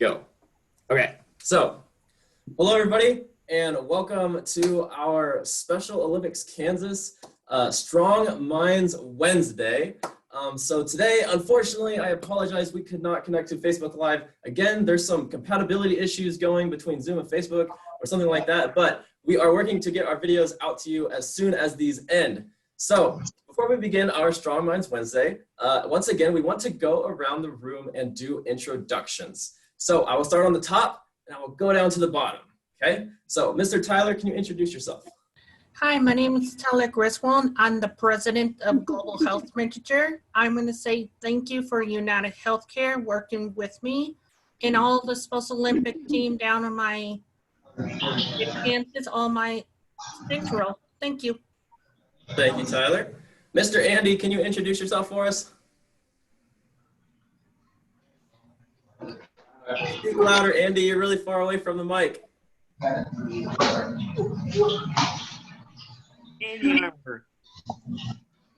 Go. Okay, so hello everybody, and welcome to our Special Olympics Kansas Strong Minds Wednesday. So today, unfortunately, I apologize, we could not connect to Facebook Live. Again, there's some compatibility issues going between Zoom and Facebook or something like that, but we are working to get our videos out to you as soon as these end. So before we begin our Strong Minds Wednesday, once again, we want to go around the room and do introductions. So I will start on the top and I will go down to the bottom, okay? So Mr. Tyler, can you introduce yourself? Hi, my name is Tyler Griswold. I'm the president of Global Health Manager. I'm going to say thank you for United Healthcare working with me and all the Special Olympic team down in my Kansas, all my stage role. Thank you. Thank you, Tyler. Mr. Andy, can you introduce yourself for us? Speak louder, Andy. You're really far away from the mic.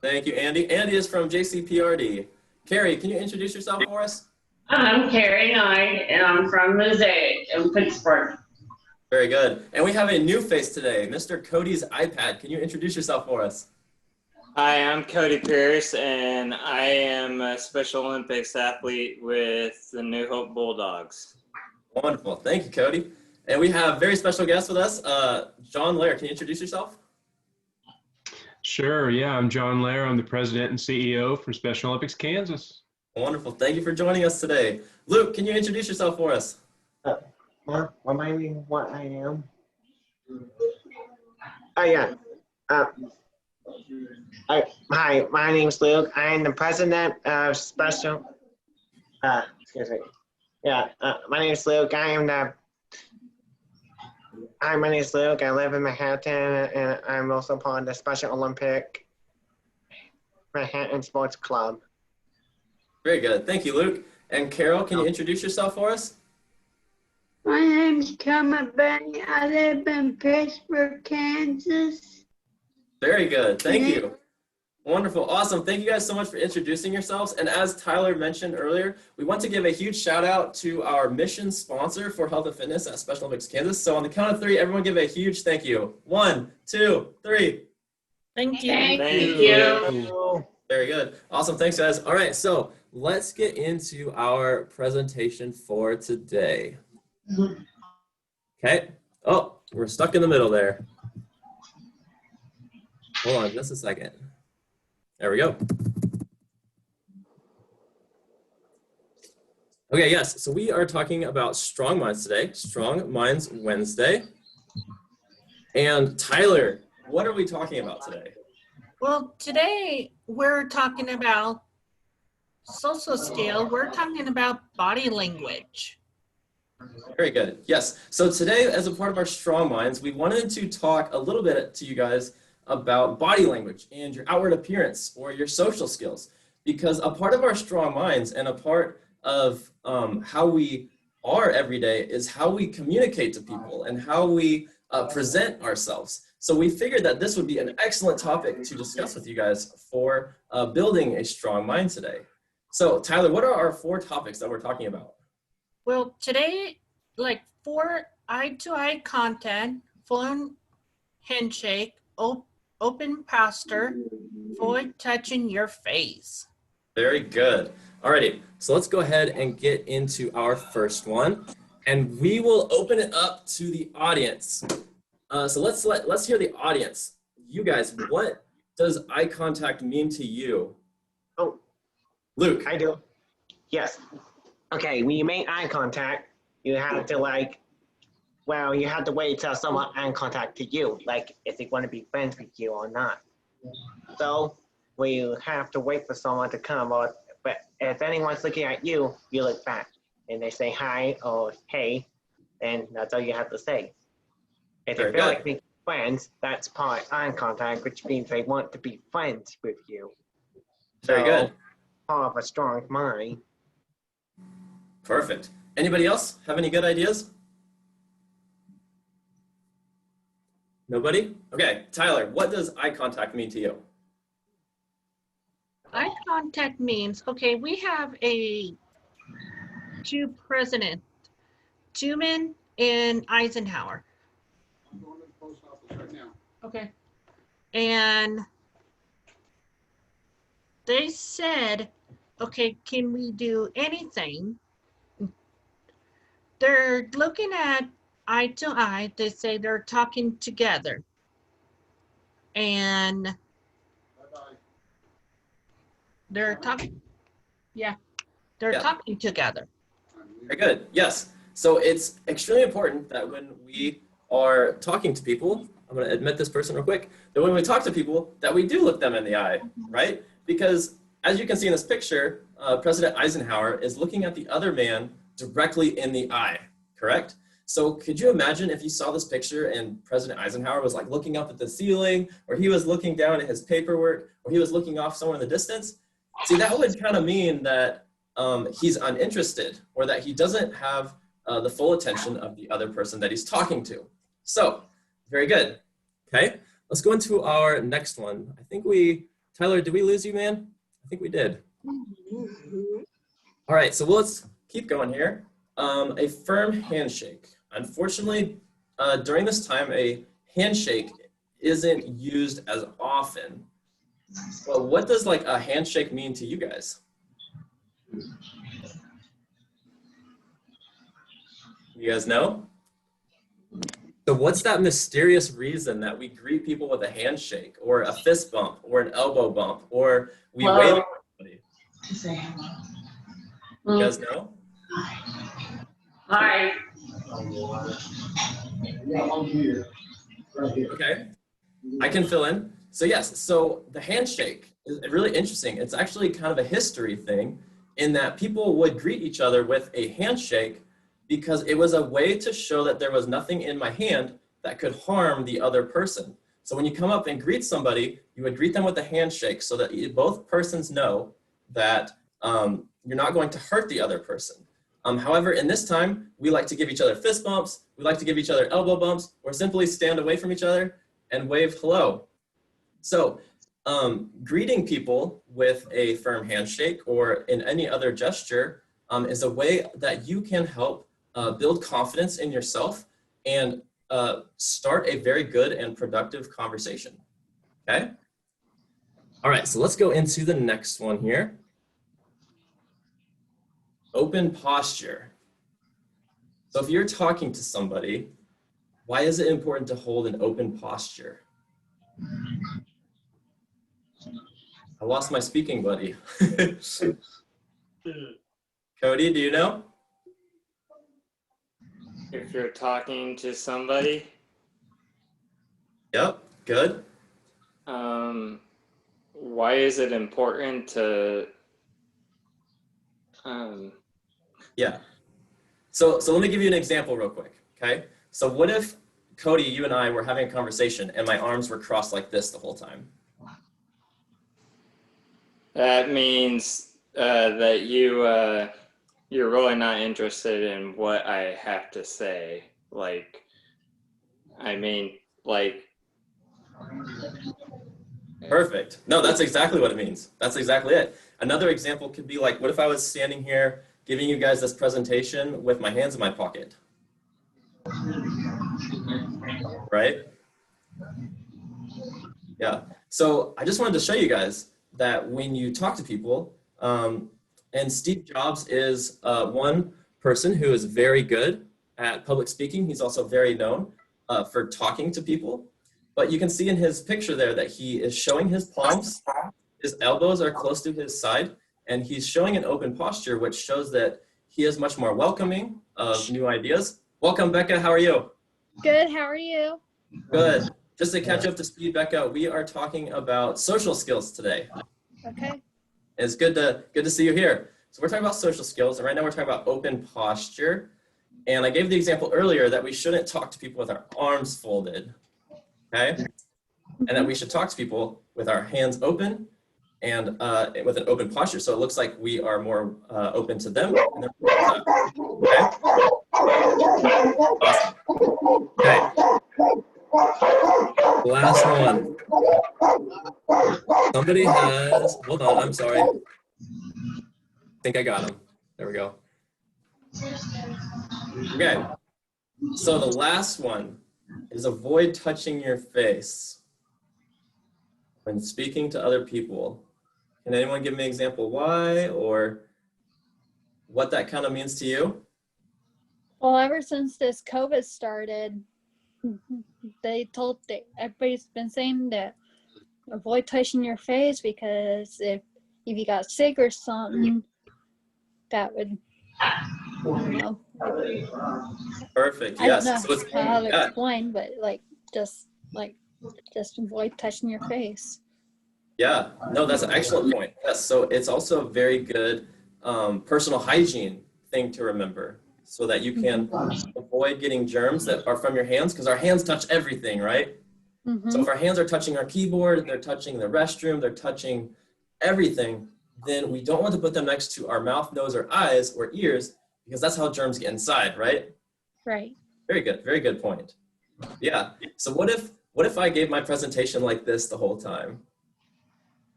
Thank you, Andy. Andy is from JCPRD. Carrie, can you introduce yourself for us? I'm Carrie Knight, and I'm from Mosaic in Pittsburgh. Very good. And we have a new face today, Mr. Cody's iPad. Can you introduce yourself for us? Hi, I'm Cody Pierce, and I am a Special Olympics athlete with the New Hope Bulldogs. Wonderful. Thank you, Cody. And we have very special guests with us. John Lair, can you introduce yourself? Sure, yeah, I'm John Lair. I'm the president and CEO for Special Olympics Kansas. Wonderful. Thank you for joining us today. Luke, can you introduce yourself for us? Remind me what I am. Oh, yeah. Hi, my name's Luke. I'm the president of Special. Excuse me. Yeah, my name's Luke. Hi, my name's Luke. I live in Manhattan, and I'm also part of the Special Olympic Manhattan Sports Club. Very good. Thank you, Luke. And Carol, can you introduce yourself for us? My name's Kama Benny. I live in Pittsburgh, Kansas. Very good. Thank you. Wonderful. Awesome. Thank you guys so much for introducing yourselves. And as Tyler mentioned earlier, we want to give a huge shout out to our mission sponsor for health and fitness at Special Olympics Kansas. So on the count of three, everyone give a huge thank you. 1, 2, 3. Thank you. Thank you. Very good. Awesome. Thanks, guys. All right. So let's get into our presentation for today. Okay. Oh, we're stuck in the middle there. Hold on just a second. There we go. Okay, yes, so we are talking about Strong Minds today, Strong Minds Wednesday. And Tyler, what are we talking about today? Well, today we're talking about social skill. We're talking about body language. Very good. Yes. So today, as a part of our Strong Minds, we wanted to talk a little bit to you guys about body language and your outward appearance or your social skills, because a part of our Strong Minds and a part of how we are every day is how we communicate to people and how we present ourselves. So we figured that this would be an excellent topic to discuss with you guys for building a strong mind today. So Tyler, what are our 4 topics that we're talking about? Well, today, like 4 eye-to-eye contact, phone handshake, open posture, avoid touching your face. Very good. Alrighty, so let's go ahead and get into our first one, and we will open it up to the audience. So let's hear the audience. You guys, what does eye contact mean to you? Oh, Luke. I do. Yes. Okay, when you make eye contact, you have to you have to wait till someone eye contact to you, like if they want to be friends with you or not. So we have to wait for someone to come, but if anyone's looking at you, you look back and they say hi or hey, and that's all you have to say. If you feel like being friends, that's part eye contact, which means they want to be friends with you. Very good. Part of a strong mind. Perfect. Anybody else have any good ideas? Nobody? Okay, Tyler, what does eye contact mean to you? Eye contact means, okay, we have two presidents Truman and Eisenhower. I'm going to the post office right now. Okay. And they said, okay, can we do anything? They're looking at eye to eye. They say they're talking together. And Bye-bye. they're talking, yeah, they're Yeah. talking together. Very good. Yes. So it's extremely important that when we are talking to people, I'm going to admit this person real quick, that when we talk to people, that we do look them in the eye, right? Because as you can see in this picture, President Eisenhower is looking at the other man directly in the eye, correct? So could you imagine if you saw this picture and President Eisenhower was like looking up at the ceiling, or he was looking down at his paperwork, or he was looking off somewhere in the distance? See, that would kind of mean that he's uninterested, or that he doesn't have the full attention of the other person that he's talking to. So, very good. Okay, let's go into our next one. I think Tyler, did we lose you, man? I think we did. All right, so let's keep going here. A firm handshake. Unfortunately, during this time, a handshake isn't used as often. Well, what does like a handshake mean to you guys? You guys know? So what's that mysterious reason that we greet people with a handshake or a fist bump or an elbow bump or we wave at somebody? To say hello. You guys know? Hi. Okay, I can fill in. So yes, so the handshake is really interesting. It's actually kind of a history thing in that people would greet each other with a handshake because it was a way to show that there was nothing in my hand that could harm the other person. So when you come up and greet somebody, you would greet them with a handshake so that both persons know that you're not going to hurt the other person. However, in this time, we like to give each other fist bumps, we like to give each other elbow bumps, or simply stand away from each other and wave hello. So greeting people with a firm handshake or in any other gesture is a way that you can help build confidence in yourself and start a very good and productive conversation, okay? All right, so let's go into the next one here. Open posture. So if you're talking to somebody, why is it important to hold an open posture? I lost my speaking buddy. Cody, do you know? If you're talking to somebody, Yep, good. why is it important to Yeah. So let me give you an example real quick, okay? So what if, Cody, you and I were having a conversation and my arms were crossed like this the whole time? that means that you're really not interested in what I have to say. Like, I mean, like. Perfect. No, that's exactly what it means. That's exactly it. Another example could be like, what if I was standing here giving you guys this presentation with my hands in my pocket? Right? Yeah. So I just wanted to show you guys that when you talk to people, and Steve Jobs is one person who is very good at public speaking. He's also very known for talking to people. But you can see in his picture there that he is showing his palms, his elbows are close to his side, and he's showing an open posture, which shows that he is much more welcoming of new ideas. Welcome, Becca. How are you? Good. How are you? Good. Just to catch up to speed, Becca, we are talking about social skills today. Okay. It's good to see you here. So we're talking about social skills, and right now we're talking about open posture. And I gave the example earlier that we shouldn't talk to people with our arms folded, okay? And that we should talk to people with our hands open and with an open posture, so it looks like we are more open to them. And okay? Awesome. Okay. Last one. Somebody has, hold on, I'm sorry. I think I got him. There we go. Okay. So the last one is avoid touching your face when speaking to other people. Can anyone give me an example why or what that kind of means to you? Well, ever since this COVID started, everybody's been saying that avoid touching your face because if you got sick or something, that would, you know, Perfect. I don't Yes. know So it's how to yeah, explain, but just avoid touching your face. yeah. No, that's an excellent point. Yes. So it's also a very good personal hygiene thing to remember, so that you can avoid getting germs that are from your hands, because our hands touch everything, right? So if our hands are touching our keyboard, they're touching the restroom, they're touching everything, then we don't want to put them next to our mouth, nose, or eyes or ears, because that's how germs get inside, right? Right. Very good point. Yeah. So what if I gave my presentation like this the whole time?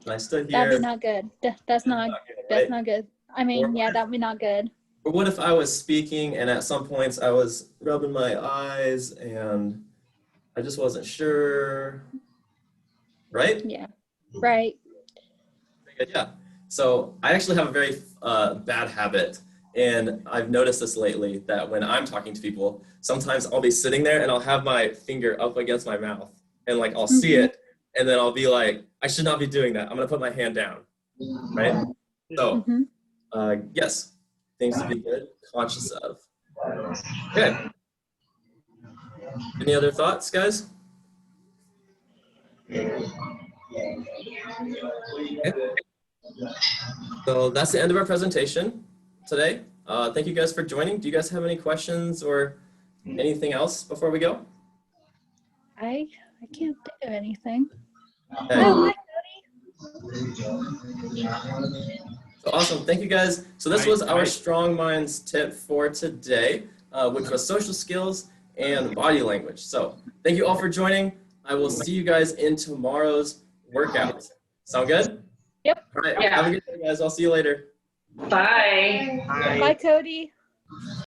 And I stood here. That'd be not good. That's not good. I mean, yeah, that'd be not good. Or what if I was speaking and at some points I was rubbing my eyes and I just wasn't sure, right? Yeah. Right. Yeah. So I actually have a very bad habit, and I've noticed this lately, that when I'm talking to people, sometimes I'll be sitting there and I'll have my finger up against my mouth and like I'll see it, and then I'll be like, I should not be doing that. I'm gonna put my hand down, right? So yes, things to be good, conscious of. Okay. Any other thoughts, guys? Okay. So that's the end of our presentation today. Thank you guys for joining. Do you guys have any questions or anything else before we go? I can't think of anything. Okay. Oh, So awesome. Thank you guys. So this was our Strong Minds tip for today, which was social skills and body language. So thank you all for joining. I will see you guys in tomorrow's workout. Sound good? Yep. All right. Yeah. Have a good day, guys. I'll see you later. Bye. Bye, Cody.